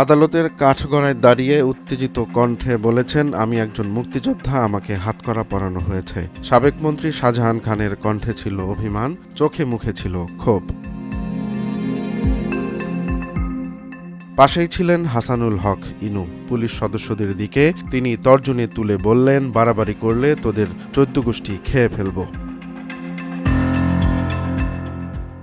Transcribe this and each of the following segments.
আদালতের কাঠগড়ায় দাঁড়িয়ে উত্তেজিত কণ্ঠে বলেছেন, আমি একজন মুক্তিযোদ্ধা, আমাকে হাতকড়া পরানো হয়েছে। সাবেক মন্ত্রী শাহজাহান খানের কণ্ঠে ছিল অভিমান, চোখে মুখে ছিল ক্ষোভ। পাশেই ছিলেন হাসানুল হক ইনু। পুলিশ সদস্যদের দিকে তিনি তর্জনী তুলে বললেন, বাড়াবাড়ি করলে তোদের 14 গোষ্ঠী খেয়ে ফেলব।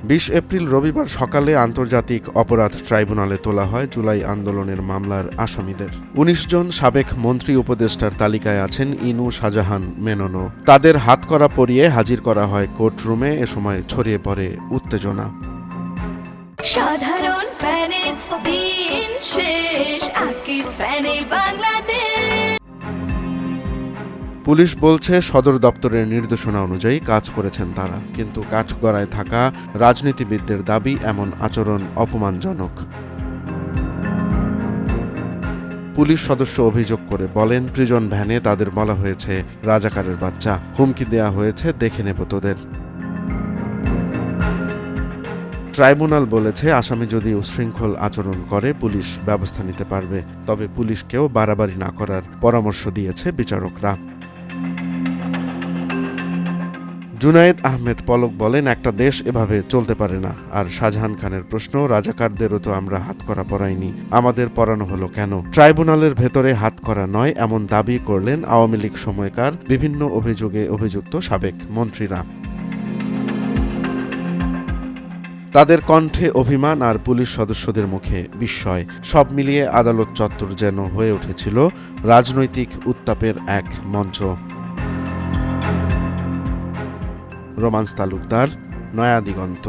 20 এপ্রিল রবিবার সকালে আন্তর্জাতিক অপরাধ ট্রাইব্যুনালে তোলা হয় জুলাই আন্দোলনের মামলার আসামিদের। 19 জন সাবেক মন্ত্রী উপদেষ্টার তালিকায় আছেন ইনু, শাহজাহান, মেননও। তাদের হাতকড়া পরিয়ে হাজির করা হয় কোর্টরুমে। এ সময় ছড়িয়ে পড়ে উত্তেজনা। সাধারণ ফ্যানের দিন শেষ, আকিস ফ্যানে বাংলাদেশ। পুলিশ বলছে, সদর দপ্তরের নির্দেশনা অনুযায়ী কাজ করেছেন তারা, কিন্তু কাঠগড়ায় থাকা রাজনীতিবিদদের দাবি এমন আচরণ অপমানজনক। পুলিশ সদস্য অভিযোগ করে বলেন, প্রিজন ভ্যানে তাদের বলা হয়েছে রাজাকারের বাচ্চা, হুমকি দেয়া হয়েছে, দেখে নেব তোদের। ট্রাইব্যুনাল বলেছে, আসামি যদি উশৃঙ্খল আচরণ করে পুলিশ ব্যবস্থা নিতে পারবে, তবে পুলিশকেও বাড়াবাড়ি না করার পরামর্শ দিয়েছে বিচারকরা। জুনায়েদ আহমেদ পলক বলেন, একটা দেশ এভাবে চলতে পারে না। আর শাহজাহান খানের প্রশ্ন, রাজাকারদেরও তো আমরা হাতকড়া পরাইনি, আমাদের পরানো হলো কেন? ট্রাইব্যুনালের ভেতরে হাতকড়া নয় এমন দাবি করলেন আওয়ামী লীগ সময়কার বিভিন্ন অভিযোগে অভিযুক্ত সাবেক মন্ত্রীরা। তাদের কণ্ঠে অভিমান আর পুলিশ সদস্যদের মুখে বিস্ময়। সব মিলিয়ে আদালত চত্বর যেন হয়ে উঠেছিল রাজনৈতিক উত্তাপের এক মঞ্চ। রোমান্স তালুকদার, নয়া দিগন্ত।